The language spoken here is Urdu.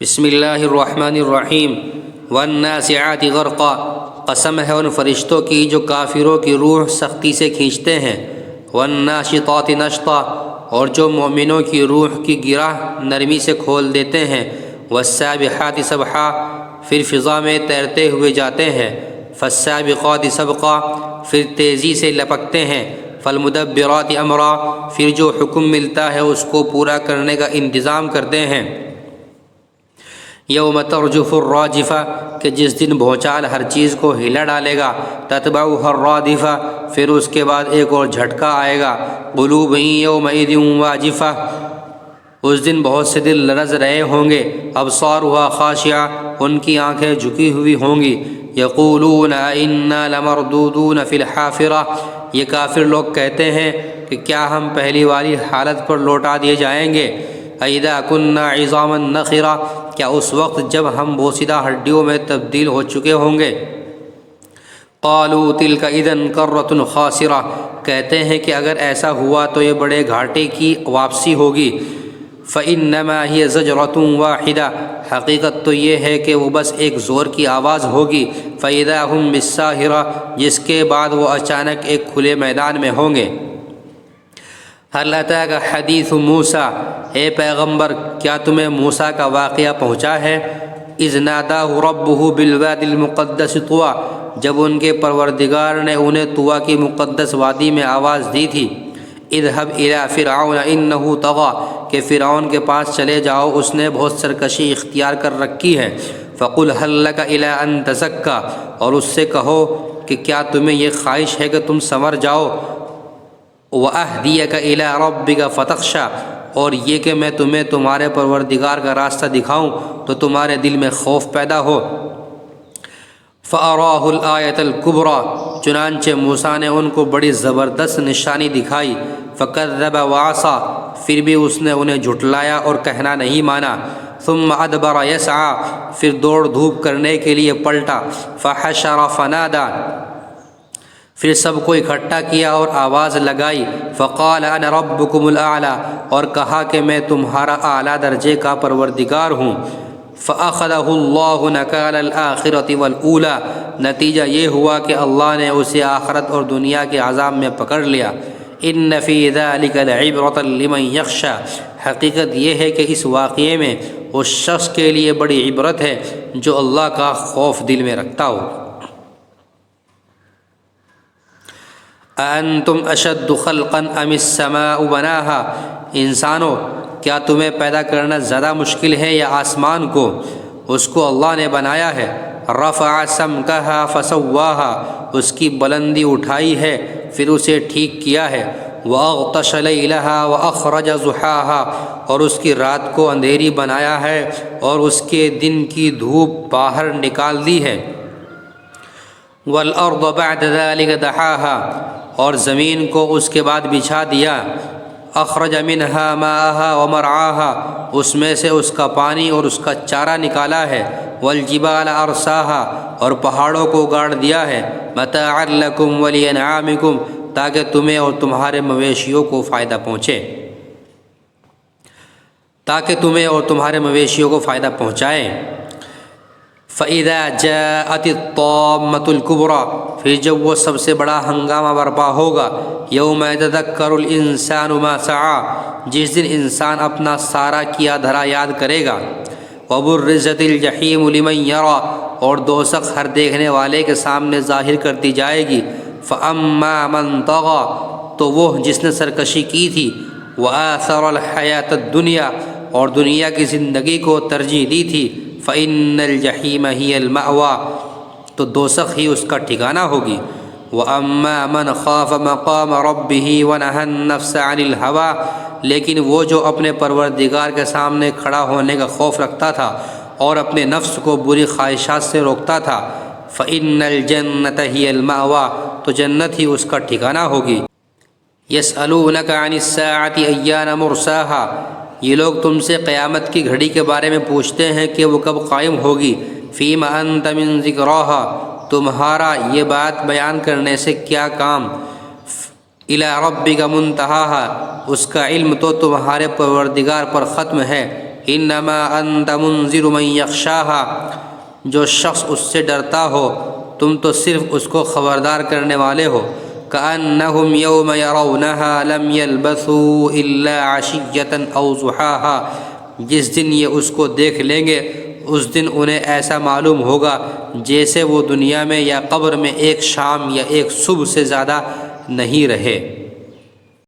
بسم اللہ الرحمن الرحیم والنازعات غرقا، قسم ہے ان فرشتوں کی جو کافروں کی روح سختی سے کھینچتے ہیں، والناشطات نشطا، اور جو مومنوں کی روح کی گرہ نرمی سے کھول دیتے ہیں، والسابحات سبحا، پھر فضا میں تیرتے ہوئے جاتے ہیں، فالسابقات سبقا، پھر تیزی سے لپکتے ہیں، فالمدبرات امرا، پھر جو حکم ملتا ہے اس کو پورا کرنے کا انتظام کرتے ہیں، یوم ترجف الراجفہ، کہ جس دن بھونچال ہر چیز کو ہلا ڈالے گا، تتبعها الرادفہ، پھر اس کے بعد ایک اور جھٹکا آئے گا، قلوب یومئذ واجفہ، اس دن بہت سے دل لرز رہے ہوں گے، ابصارها خاشعہ، ان کی آنکھیں جھکی ہوئی ہوں گی، یقولون انا لمردودون فی الحافرہ، یہ کافر لوگ کہتے ہیں کہ کیا ہم پہلی والی حالت پر لوٹا دیے جائیں گے، اذا كنا عظاما نخرا، کیا اس وقت جب ہم بوسیدہ ہڈیوں میں تبدیل ہو چکے ہوں گے، قالوا تلك اذا کرۃ خاسرہ، کہتے ہیں کہ اگر ایسا ہوا تو یہ بڑے گھاٹے کی واپسی ہوگی، فانما هي زجرۃ واحدہ، حقیقت تو یہ ہے کہ وہ بس ایک زور کی آواز ہوگی، فاذا هم بالساہرہ، جس کے بعد وہ اچانک ایک کھلے میدان میں ہوں گے، هل اتاک حدیث موسیٰ، اے پیغمبر کیا تمہیں موسیٰ کا واقعہ پہنچا ہے، اذ ناداہ ربہ بالوادی المقدس طویٰ، جب ان کے پروردگار نے انہیں طویٰ کی مقدس وادی میں آواز دی تھی، اذهب الی فرعون انہ طغیٰ، کہ فرعون کے پاس چلے جاؤ اس نے بہت سرکشی اختیار کر رکھی ہے، فقل هل لک الی ان تزکی، اور اس سے کہو کہ کیا تمہیں یہ خواہش ہے کہ تم سنور جاؤ، وَأَهْدِيَكَ إِلَىٰ رَبِّكَ فَتَخْشَىٰ، اور یہ کہ میں تمہیں تمہارے پروردگار کا راستہ دکھاؤں تو تمہارے دل میں خوف پیدا ہو، فَأَرَاهُ الْآيَةَ الْكُبْرىٰ، چنانچہ موسیٰ نے ان کو بڑی زبردست نشانی دکھائی، فَكَذَّبَ وَعَصَىٰ، پھر بھی اس نے انہیں جھٹلایا اور کہنا نہیں مانا، ثُمَّ أَدْبَرَ يَسْعَىٰ، پھر دوڑ دھوپ کرنے کے لیے پلٹا، فَحَشَرَ فَنَادَىٰ، پھر سب کو اکٹھا کیا اور آواز لگائی، فقال انا ربکم الاعلیٰ، اور کہا کہ میں تمہارا اعلیٰ درجے کا پروردگار ہوں، فاخذہ اللہ نکال الآخرۃ والاولیٰ، نتیجہ یہ ہوا کہ اللہ نے اسے آخرت اور دنیا کے عذاب میں پکڑ لیا، ان فی ذلک لعبرۃ لمن یخشی، حقیقت یہ ہے کہ اس واقعے میں اس شخص کے لیے بڑی عبرت ہے جو اللہ کا خوف دل میں رکھتا ہو، أَأَنْتُمْ أَشَدُّ خَلْقًا أَمِ السَّمَاءُ بَنَاهَا، انسانوں کیا تمہیں پیدا کرنا زیادہ مشکل ہے یا آسمان کو، اس کو اللہ نے بنایا ہے، رَفَعَ سَمْكَهَا فَسَوَّاهَا، اس کی بلندی اٹھائی ہے پھر اسے ٹھیک کیا ہے، وَأَغْطَشَ لَيْلَهَا وَأَخْرَجَ ضُحَاهَا، اور اس کی رات کو اندھیری بنایا ہے اور اس کے دن کی دھوپ باہر نکال دی ہے، وَالْأَرْضَ بَعْدَ ذَلِكَ دَحَاهَا، اور زمین کو اس کے بعد بچھا دیا، اخرج منها ماءها ومرعاها، اس میں سے اس کا پانی اور اس کا چارہ نکالا ہے، والجبال ارساها، اور پہاڑوں کو گاڑ دیا ہے، متاعا لکم ولانعامکم، تاکہ تمہیں اور تمہارے مویشیوں کو فائدہ پہنچے، فائدہ پہنچائے، فَإِذَا جَاءَتِ الطَّامَّةُ الْكُبْرىٰ، پھر جب وہ سب سے بڑا ہنگامہ برپا ہوگا، یوم یتذکر الانسان ما سعی، جس دن انسان اپنا سارا کیا دھرا یاد کرے گا، وبرزت الجحیم لمن یریٰ، اور دوزخ ہر دیکھنے والے کے سامنے ظاہر کر دی جائے گی، فاما من طغیٰ، تو وہ جس نے سرکشی کی تھی، وآثر الحیاۃ الدنیا، اور دنیا کی زندگی کو ترجیح دی تھی، فإن الجحیم ہی المأویٰ، تو دوزخ ہی اس کا ٹھکانہ ہوگی، وأما من خاف مقام ربہ ونہى النفس عن الہویٰ، لیکن وہ جو اپنے پروردگار کے سامنے کھڑا ہونے کا خوف رکھتا تھا اور اپنے نفس کو بری خواہشات سے روکتا تھا، فإن الجنۃ ہی المأویٰ، تو جنت ہی اس کا ٹھکانہ ہوگی، یسألونک عن الساعۃ ایان مرساها، یہ لوگ تم سے قیامت کی گھڑی کے بارے میں پوچھتے ہیں کہ وہ کب قائم ہوگی، فیم انت من ذکراها، تمہارا یہ بات بیان کرنے سے کیا کام، الی ربک منتہاها، اس کا علم تو تمہارے پروردگار پر ختم ہے، انما انت منذر من یخشاها، جو شخص اس سے ڈرتا ہو تم تو صرف اس کو خبردار کرنے والے ہو۔ کأنہم یوم یرونہا لم یلبثوا الا عشیۃ او ضحاها، جس دن یہ اس کو دیکھ لیں گے اس دن انہیں ایسا معلوم ہوگا جیسے وہ دنیا میں یا قبر میں ایک شام یا ایک صبح سے زیادہ نہیں رہے۔